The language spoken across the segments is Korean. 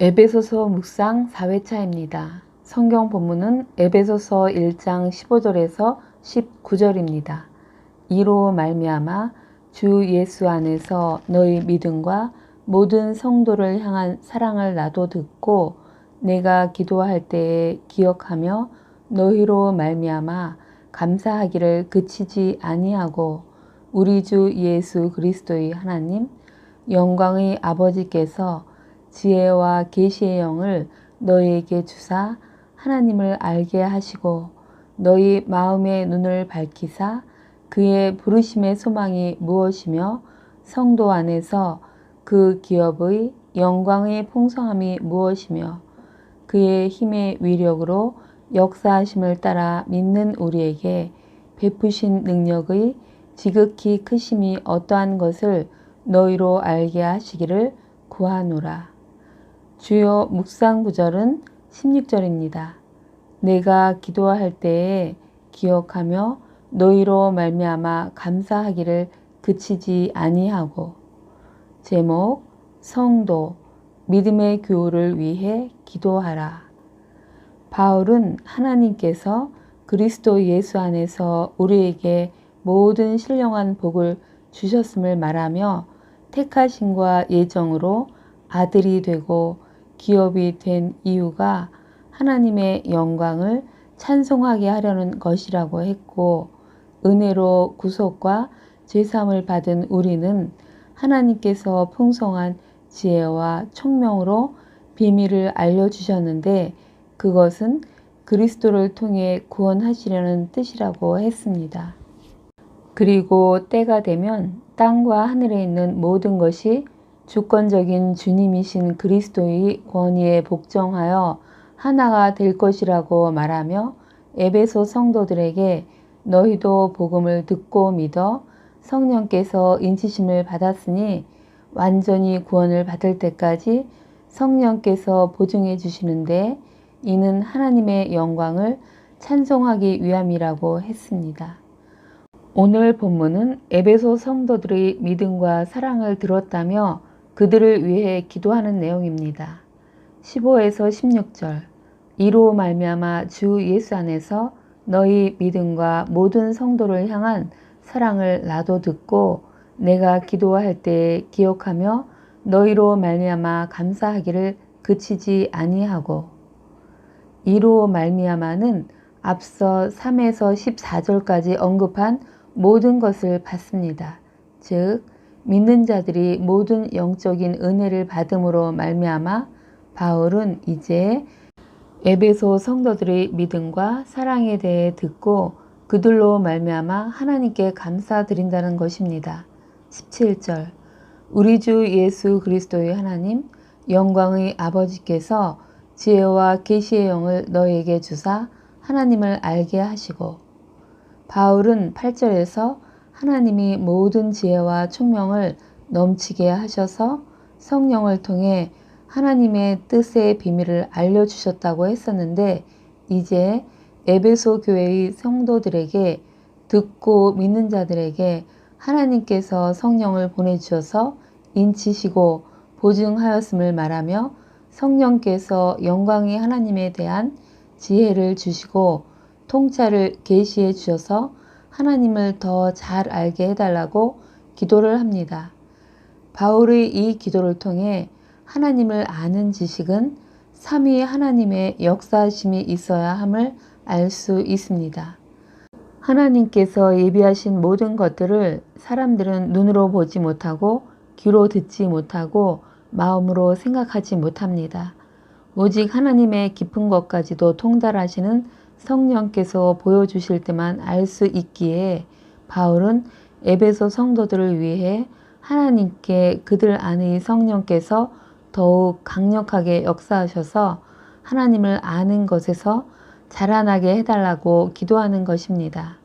에베소서 묵상 4회차입니다. 성경 본문은 에베소서 1장 15절에서 19절입니다. 이로 말미암아 주 예수 안에서 너희 믿음과 모든 성도를 향한 사랑을 나도 듣고 내가 기도할 때에 기억하며 너희로 말미암아 감사하기를 그치지 아니하고 우리 주 예수 그리스도의 하나님 영광의 아버지께서 지혜와 계시의 영을 너희에게 주사 하나님을 알게 하시고 너희 마음의 눈을 밝히사 그의 부르심의 소망이 무엇이며 성도 안에서 그 기업의 영광의 풍성함이 무엇이며 그의 힘의 위력으로 역사하심을 따라 믿는 우리에게 베푸신 능력의 지극히 크심이 어떠한 것을 너희로 알게 하시기를 구하노라. 주요 묵상 구절은 16절입니다. 내가 기도할 때에 기억하며 너희로 말미암아 감사하기를 그치지 아니하고. 제목 성도 믿음의 교우를 위해 기도하라. 바울은 하나님께서 그리스도 예수 안에서 우리에게 모든 신령한 복을 주셨음을 말하며 택하심과 예정으로 아들이 되고 기업이 된 이유가 하나님의 영광을 찬송하게 하려는 것이라고 했고, 은혜로 구속과 죄사함을 받은 우리는 하나님께서 풍성한 지혜와 총명으로 비밀을 알려주셨는데 그것은 그리스도를 통해 구원하시려는 뜻이라고 했습니다. 그리고 때가 되면 땅과 하늘에 있는 모든 것이 주권적인 주님이신 그리스도의 권위에 복종하여 하나가 될 것이라고 말하며 에베소 성도들에게 너희도 복음을 듣고 믿어 성령께서 인치심을 받았으니 완전히 구원을 받을 때까지 성령께서 보증해 주시는데 이는 하나님의 영광을 찬송하기 위함이라고 했습니다. 오늘 본문은 에베소 성도들의 믿음과 사랑을 들었다며 그들을 위해 기도하는 내용입니다. 15에서 16절 이로 말미암아 주 예수 안에서 너희 믿음과 모든 성도를 향한 사랑을 나도 듣고 내가 기도할 때에 기억하며 너희로 말미암아 감사하기를 그치지 아니하고. 이로 말미암아는 앞서 3에서 14절까지 언급한 모든 것을 받습니다. 즉 믿는 자들이 모든 영적인 은혜를 받음으로 말미암아 바울은 이제 에베소 성도들의 믿음과 사랑에 대해 듣고 그들로 말미암아 하나님께 감사드린다는 것입니다. 17절 우리 주 예수 그리스도의 하나님 영광의 아버지께서 지혜와 계시의 영을 너희에게 주사 하나님을 알게 하시고. 바울은 8절에서 하나님이 모든 지혜와 총명을 넘치게 하셔서 성령을 통해 하나님의 뜻의 비밀을 알려주셨다고 했었는데 이제 에베소 교회의 성도들에게 듣고 믿는 자들에게 하나님께서 성령을 보내주셔서 인치시고 보증하였음을 말하며 성령께서 영광의 하나님에 대한 지혜를 주시고 통찰을 계시해 주셔서 하나님을 더 잘 알게 해달라고 기도를 합니다. 바울의 이 기도를 통해 하나님을 아는 지식은 삼위 하나님의 역사하심이 있어야 함을 알 수 있습니다. 하나님께서 예비하신 모든 것들을 사람들은 눈으로 보지 못하고 귀로 듣지 못하고 마음으로 생각하지 못합니다. 오직 하나님의 깊은 것까지도 통달하시는 성령께서 보여주실 때만 알 수 있기에 바울은 에베소 성도들을 위해 하나님께 그들 안의 성령께서 더욱 강력하게 역사하셔서 하나님을 아는 것에서 자라나게 해달라고 기도하는 것입니다.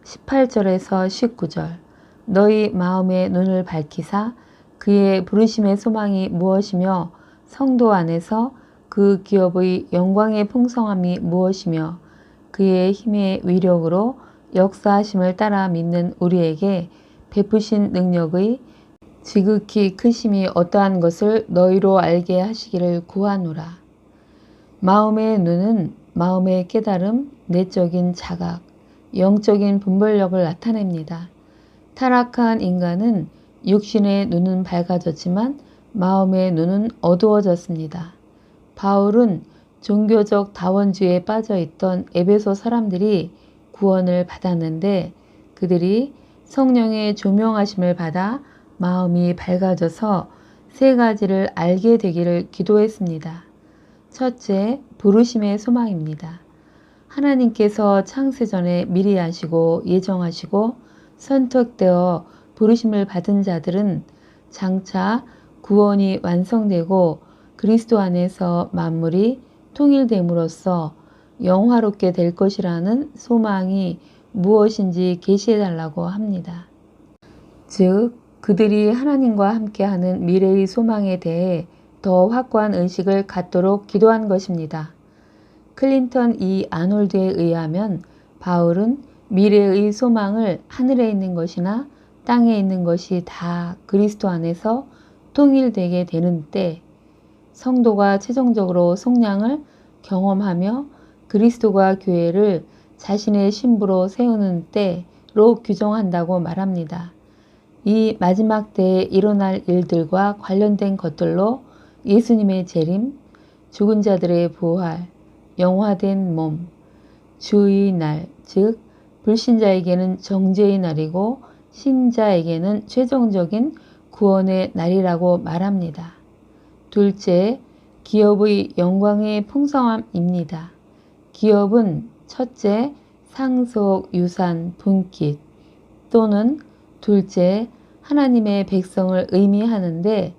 18절에서 19절 너희 마음의 눈을 밝히사 그의 부르심의 소망이 무엇이며 성도 안에서 그 기업의 영광의 풍성함이 무엇이며 그의 힘의 위력으로 역사하심을 따라 믿는 우리에게 베푸신 능력의 지극히 크심이 어떠한 것을 너희로 알게 하시기를 구하노라. 마음의 눈은 마음의 깨달음, 내적인 자각, 영적인 분별력을 나타냅니다. 타락한 인간은 육신의 눈은 밝아졌지만 마음의 눈은 어두워졌습니다. 바울은 종교적 다원주의에 빠져있던 에베소 사람들이 구원을 받았는데 그들이 성령의 조명하심을 받아 마음이 밝아져서 세 가지를 알게 되기를 기도했습니다. 첫째, 부르심의 소망입니다. 하나님께서 창세전에 미리 아시고 예정하시고 선택되어 부르심을 받은 자들은 장차 구원이 완성되고 그리스도 안에서 만물이 통일됨으로써 영화롭게 될 것이라는 소망이 무엇인지 계시해달라고 합니다. 즉, 그들이 하나님과 함께하는 미래의 소망에 대해 더 확고한 의식을 갖도록 기도한 것입니다. 클린턴 E. 아놀드에 의하면 바울은 미래의 소망을 하늘에 있는 것이나 땅에 있는 것이 다 그리스도 안에서 통일되게 되는 때 성도가 최종적으로 속량을 경험하며 그리스도가 교회를 자신의 신부로 세우는 때로 규정한다고 말합니다. 이 마지막 때에 일어날 일들과 관련된 것들로 예수님의 재림, 죽은 자들의 부활, 영화된 몸, 주의 날, 즉 불신자에게는 정죄의 날이고 신자에게는 최종적인 구원의 날이라고 말합니다. 둘째, 기업의 영광의 풍성함입니다. 기업은 첫째, 상속, 유산, 분깃 또는 둘째, 하나님의 백성을 의미하는데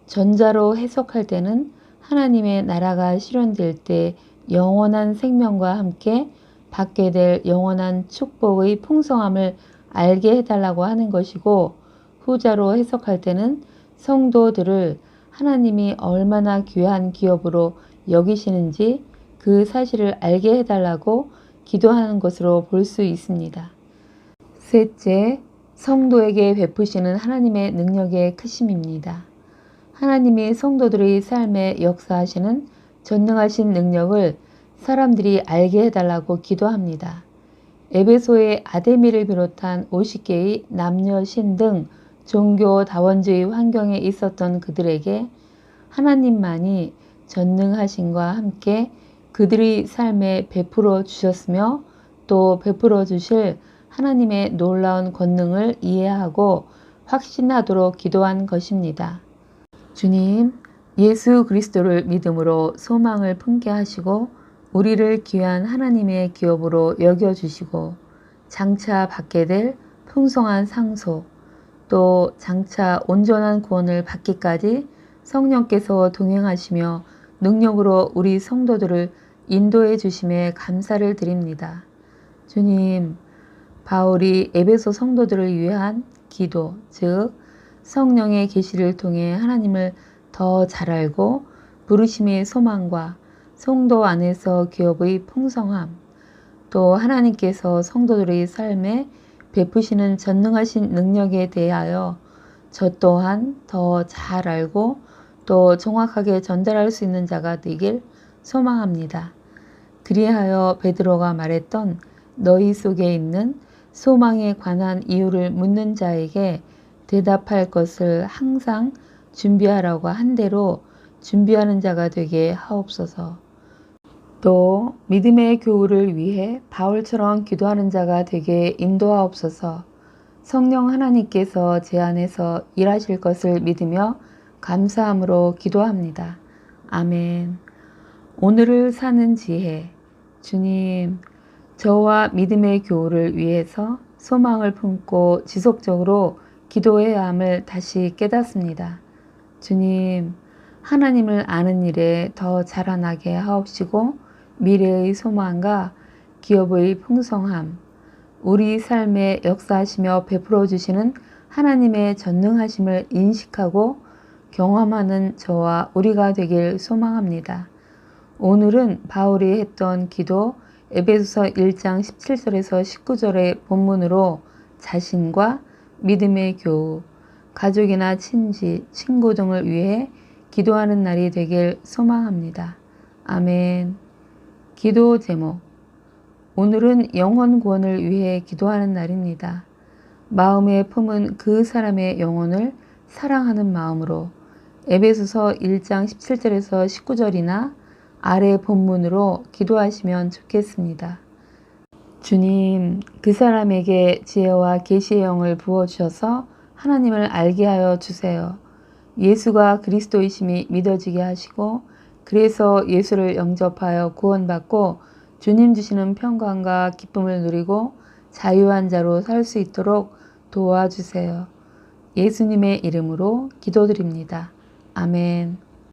전자로 해석할 때는 하나님의 나라가 실현될 때 영원한 생명과 함께 받게 될 영원한 축복의 풍성함을 알게 해달라고 하는 것이고 후자로 해석할 때는 성도들을 하나님이 얼마나 귀한 기업으로 여기시는지 그 사실을 알게 해달라고 기도하는 것으로 볼 수 있습니다. 셋째, 성도에게 베푸시는 하나님의 능력의 크심입니다. 하나님이 성도들의 삶에 역사하시는 전능하신 능력을 사람들이 알게 해달라고 기도합니다. 에베소의 아데미를 비롯한 50개의 남녀 신 등 종교 다원주의 환경에 있었던 그들에게 하나님만이 전능하신과 함께 그들의 삶에 베풀어 주셨으며 또 베풀어 주실 하나님의 놀라운 권능을 이해하고 확신하도록 기도한 것입니다. 주님, 예수 그리스도를 믿음으로 소망을 품게 하시고 우리를 귀한 하나님의 기업으로 여겨주시고 장차 받게 될 풍성한 상속 또 장차 온전한 구원을 받기까지 성령께서 동행하시며 능력으로 우리 성도들을 인도해 주심에 감사를 드립니다. 주님, 바울이 에베소 성도들을 위한 기도, 즉 성령의 계시를 통해 하나님을 더 잘 알고 부르심의 소망과 성도 안에서 기업의 풍성함, 또 하나님께서 성도들의 삶에 베푸시는 전능하신 능력에 대하여 저 또한 더 잘 알고 또 정확하게 전달할 수 있는 자가 되길 소망합니다. 그리하여 베드로가 말했던 너희 속에 있는 소망에 관한 이유를 묻는 자에게 대답할 것을 항상 준비하라고 한 대로 준비하는 자가 되게 하옵소서. 또 믿음의 교우를 위해 바울처럼 기도하는 자가 되게 인도하옵소서. 성령 하나님께서 제 안에서 일하실 것을 믿으며 감사함으로 기도합니다. 아멘. 오늘을 사는 지혜. 주님, 저와 믿음의 교우를 위해서 소망을 품고 지속적으로 기도해야 함을 다시 깨닫습니다. 주님, 하나님을 아는 일에 더 자라나게 하옵시고 미래의 소망과 기업의 풍성함, 우리 삶에 역사하시며 베풀어 주시는 하나님의 전능하심을 인식하고 경험하는 저와 우리가 되길 소망합니다. 오늘은 바울이 했던 기도 에베소서 1장 17절에서 19절의 본문으로 자신과 믿음의 교우, 가족이나 친지, 친구 등을 위해 기도하는 날이 되길 소망합니다. 아멘. 기도 제목. 오늘은 영혼 구원을 위해 기도하는 날입니다. 마음에 품은 그 사람의 영혼을 사랑하는 마음으로 에베소서 1장 17절에서 19절이나 아래 본문으로 기도하시면 좋겠습니다. 주님, 그 사람에게 지혜와 계시의 영을 부어주셔서 하나님을 알게 하여 주세요. 예수가 그리스도이심이 믿어지게 하시고 그래서 예수를 영접하여 구원받고 주님 주시는 평강과 기쁨을 누리고 자유한 자로 살 수 있도록 도와주세요. 예수님의 이름으로 기도드립니다. 아멘.